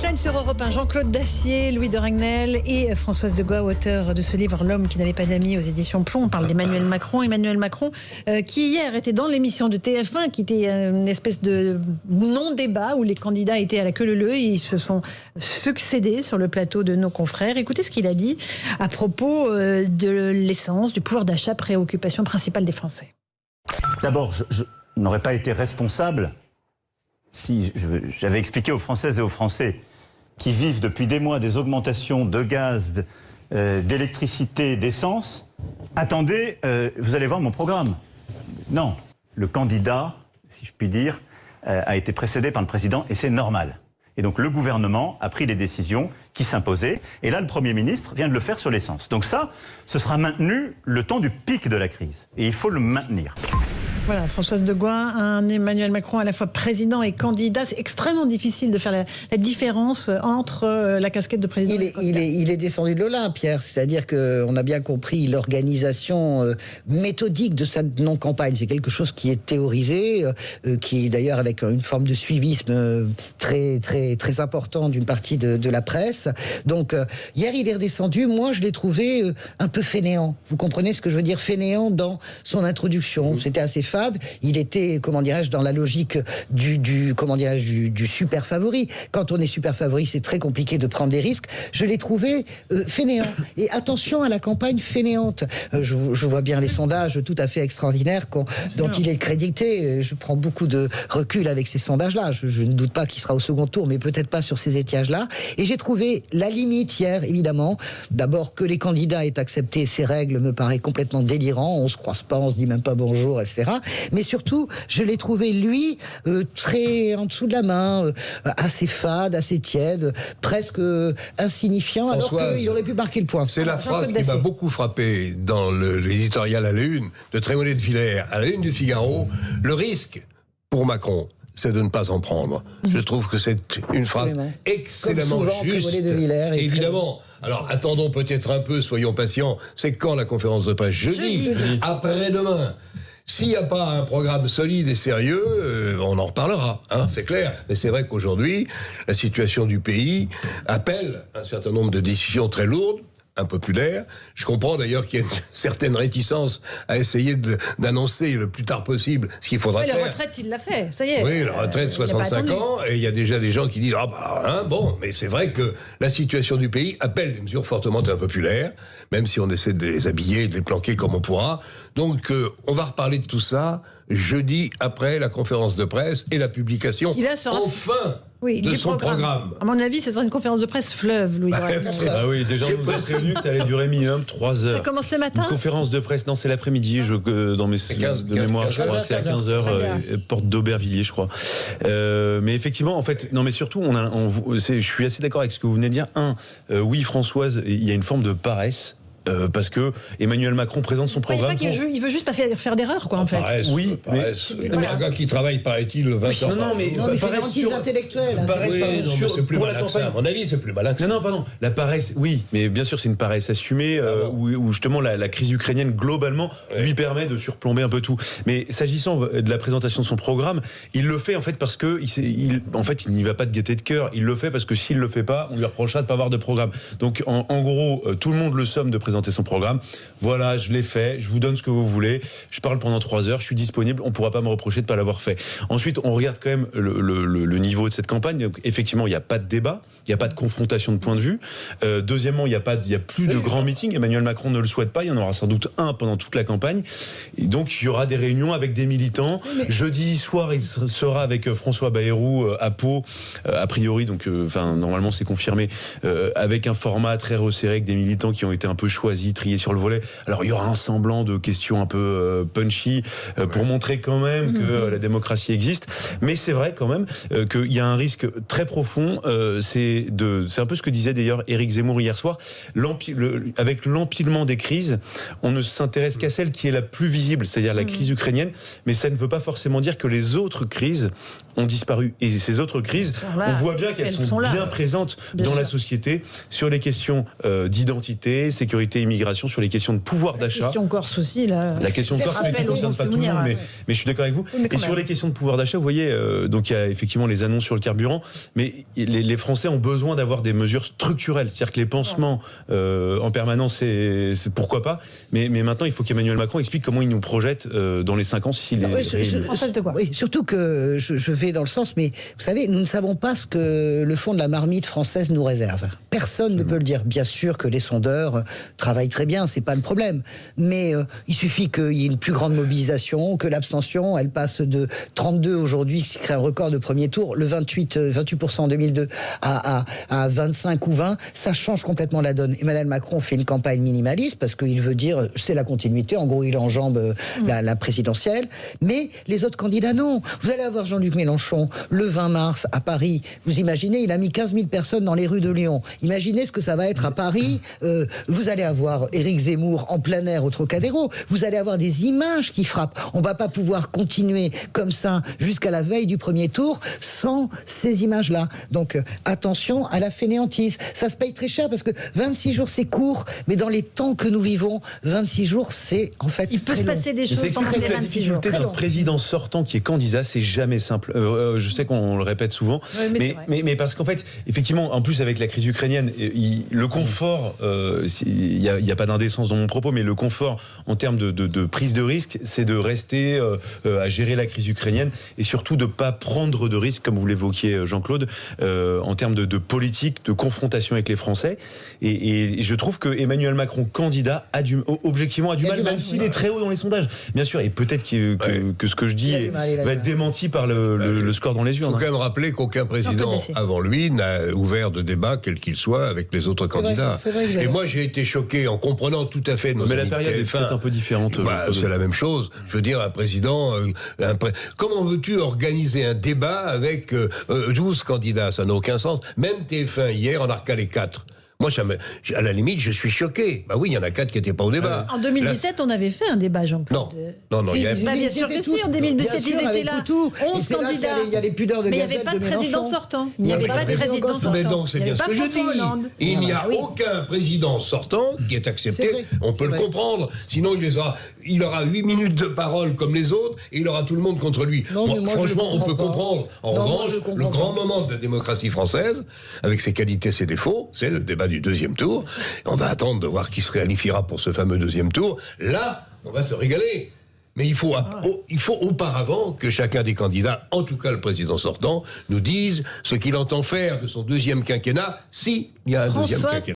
Punchline sur Europe 1, Jean-Claude Dacier, Louis de Ragnel et Françoise de Gois, auteur de ce livre L'homme qui n'avait pas d'amis aux éditions Plomb. On parle d'Emmanuel Macron. Emmanuel Macron qui hier était dans l'émission de TF1, qui était une espèce de non-débat où les candidats étaient à la queue leu-leu. Ils se sont succédés sur le plateau de nos confrères. Écoutez ce qu'il a dit à propos de l'essence, du pouvoir d'achat, préoccupation principale des Français. D'abord, je n'aurais pas été responsable si j'avais expliqué aux Françaises et aux Français qui vivent depuis des mois des augmentations de gaz, d'électricité, d'essence. Attendez, vous allez voir mon programme. Non, le candidat, si je puis dire, a été précédé par le président et c'est normal. Et donc le gouvernement a pris les décisions qui s'imposaient. Et là, le Premier ministre vient de le faire sur l'essence. Donc ça, ce sera maintenu le temps du pic de la crise. Et il faut le maintenir. Voilà, Françoise de Gois, un Emmanuel Macron à la fois président et candidat. C'est extrêmement difficile de faire la différence entre la casquette de président et candidat. Il est descendu de l'Olympe, Pierre. C'est-à-dire qu'on a bien compris l'organisation méthodique de sa non-campagne. C'est quelque chose qui est théorisé, qui est d'ailleurs avec une forme de suivisme très, très, très important d'une partie de la presse. Donc, hier, il est redescendu. Moi, je l'ai trouvé un peu fainéant. Vous comprenez ce que je veux dire? Fainéant dans son introduction. C'était assez fade. Il était, comment dirais-je, dans la logique du super favori. Quand on est super favori, c'est très compliqué de prendre des risques. Je l'ai trouvé fainéant. Et attention à la campagne fainéante. Je vois bien les sondages tout à fait extraordinaires dont il est crédité. Je prends beaucoup de recul avec ces sondages-là. Je ne doute pas qu'il sera au second tour, mais peut-être pas sur ces étiages-là. Et j'ai trouvé la limite hier, évidemment. D'abord, que les candidats aient accepté ces règles me paraît complètement délirant. On se croise pas, on se dit même pas bonjour, etc. Mais surtout, je l'ai trouvé, lui, très en dessous de la main, assez fade, assez tiède, presque insignifiant, Françoise, alors qu'il aurait pu marquer le point. C'est la phrase qui m'a beaucoup frappé dans l'éditorial à la une de Trémollet de Villers, à la une du Figaro. Le risque pour Macron, c'est de ne pas en prendre. Je trouve que c'est une phrase excellemment juste. Évidemment. Alors attendons peut-être un peu, soyons patients. C'est quand la conférence de presse? Jeudi. Après-demain. S'il n'y a pas un programme solide et sérieux, on en reparlera, hein, c'est clair. Mais c'est vrai qu'aujourd'hui, la situation du pays appelle un certain nombre de décisions très lourdes, impopulaire. Je comprends d'ailleurs qu'il y a une certaine réticence à essayer d'annoncer le plus tard possible ce qu'il faudra faire. La retraite, il l'a fait, ça y est. Oui, la retraite, 65 ans, et il y a déjà des gens qui disent bon, mais c'est vrai que la situation du pays appelle des mesures fortement impopulaires, même si on essaie de les habiller, de les planquer comme on pourra. Donc, on va reparler de tout ça jeudi après la conférence de presse et la publication, enfin, de son programme. À mon avis, ce sera une conférence de presse fleuve, Louis. Oui, déjà, on nous a prévenu que ça allait durer minimum 3 heures. Ça commence le matin? Une conférence de presse, non, c'est l'après-midi, dans mes mémoires, je crois, c'est à 15h, porte d'Aubervilliers, je crois. Mais effectivement, en fait, non, mais surtout, je suis assez d'accord avec ce que vous venez de dire. Oui, Françoise, il y a une forme de paresse. Parce que Emmanuel Macron présente son programme. Il veut juste pas faire d'erreur, quoi, en fait. Paresse, oui, mais un gars qui travaille, paraît-il, 20 ans. Non, mais paresse sur intellectuelle. C'est plus malin que ça. À mon avis, c'est plus malin que ça. Non, pardon. La paresse, oui, mais bien sûr, c'est une paresse assumée où justement la crise ukrainienne globalement lui permet de surplomber un peu tout. Mais s'agissant de la présentation de son programme, il le fait en fait parce que il n'y va pas de gaieté de cœur. Il le fait parce que s'il le fait pas, on lui reprochera de pas avoir de programme. Donc en gros, tout le monde le somme de présenter son programme. Voilà, je l'ai fait, je vous donne ce que vous voulez, je parle pendant 3 heures, je suis disponible, on ne pourra pas me reprocher de ne pas l'avoir fait. Ensuite, on regarde quand même le niveau de cette campagne. Donc, effectivement, il n'y a pas de débat, il n'y a pas de confrontation de points de vue. Deuxièmement, il n'y a plus de grands meetings. Emmanuel Macron ne le souhaite pas, il y en aura sans doute un pendant toute la campagne. Et donc, il y aura des réunions avec des militants. Jeudi soir, il sera avec François Bayrou à Pau, a priori, donc normalement c'est confirmé, avec un format très resserré avec des militants qui ont été un peu choisis, triés sur le volet. Alors il y aura un semblant de questions un peu punchy pour montrer quand même que la démocratie existe. Mais c'est vrai quand même qu'il y a un risque très profond. C'est un peu ce que disait d'ailleurs Éric Zemmour hier soir. Avec l'empilement des crises, on ne s'intéresse qu'à celle qui est la plus visible, c'est-à-dire la crise ukrainienne. Mais ça ne veut pas forcément dire que les autres crises ont disparu. Et ces autres crises, on voit bien qu'elles sont bien présentes dans la société sur les questions d'identité, sécurité côté immigration, sur les questions de pouvoir d'achat. La question Corse aussi, là. La question de Corse, mais qui ne concerne pas tout le monde, mais je suis d'accord avec vous. Et sur les questions de pouvoir d'achat, vous voyez, donc il y a effectivement les annonces sur le carburant, mais les Français ont besoin d'avoir des mesures structurelles. C'est-à-dire que les pansements en permanence, c'est pourquoi pas, mais maintenant, il faut qu'Emmanuel Macron explique comment il nous projette dans les 5 ans s'il est... Oui, surtout que je vais dans le sens, mais vous savez, nous ne savons pas ce que le fond de la marmite française nous réserve. Personne ne peut le dire. Bien sûr que les sondeurs travaillent très bien, c'est pas le problème. Mais il suffit qu'il y ait une plus grande mobilisation, que l'abstention, elle passe de 32 aujourd'hui, ce qui crée un record de premier tour, le 28% en 2002 à 25 ou 20, ça change complètement la donne. Emmanuel Macron fait une campagne minimaliste parce qu'il veut dire c'est la continuité. En gros, il enjambe la présidentielle. Mais les autres candidats, non. Vous allez avoir Jean-Luc Mélenchon le 20 mars à Paris. Vous imaginez, il a mis 15 000 personnes dans les rues de Lyon. Imaginez ce que ça va être à Paris. Vous allez avoir Éric Zemmour en plein air au Trocadéro. Vous allez avoir des images qui frappent. On va pas pouvoir continuer comme ça jusqu'à la veille du premier tour sans ces images-là. Donc attention à la fainéantise. Ça se paye très cher parce que 26 jours c'est court, mais dans les temps que nous vivons, 26 jours c'est en fait il peut se passer des choses pendant ces 26 jours. La difficulté d'un président sortant qui est candidat, c'est jamais simple. Je sais qu'on le répète souvent, mais parce qu'en fait, effectivement, en plus avec la crise ukrainienne, le confort, il n'y a pas d'indécence dans mon propos, mais le confort en termes de prise de risque, c'est de rester à gérer la crise ukrainienne et surtout de ne pas prendre de risques, comme vous l'évoquiez Jean-Claude, en termes de politique, de confrontation avec les Français. Et je trouve que Emmanuel Macron, candidat, objectivement a du mal, même s'il est très haut dans les sondages. Bien sûr, et peut-être que ce que je dis va être démenti par le score dans les urnes. Il faut quand même rappeler qu'aucun président avant lui n'a ouvert de débat, quel qu'il soit, avec les autres candidats. Et moi, j'ai été choqué en comprenant tout à fait nos amis. Mais la période est peut-être un peu différente. C'est la même chose. Je veux dire, un président... Comment veux-tu organiser un débat avec 12 candidats? Ça n'a aucun sens. Même TF1, hier, en a recalé 4. Moi, à la limite, je suis choqué. Bah oui, il y en a 4 qui n'étaient pas au débat. En 2017, on avait fait un débat, Jean-Claude. Non, il y a... bien sûr que si, en 2017, ils étaient là. 11 candidats. Il y a les pudeurs de mais il n'y gazelle avait pas de président sortant. Il n'y avait pas de président sortant. Mais donc, c'est bien ce que je dis. Il n'y a aucun président sortant qui est accepté. On peut le comprendre. Sinon, il aura 8 minutes de parole comme les autres et il aura tout le monde contre lui. Franchement, on peut comprendre. En revanche, le grand moment de la démocratie française, avec ses qualités, ses défauts, c'est le débat du deuxième tour. On va attendre de voir qui se réalifiera pour ce fameux deuxième tour. Là, on va se régaler. Mais il faut auparavant que chacun des candidats, en tout cas le président sortant, nous dise ce qu'il entend faire de son deuxième quinquennat, s'il y a un deuxième quinquennat.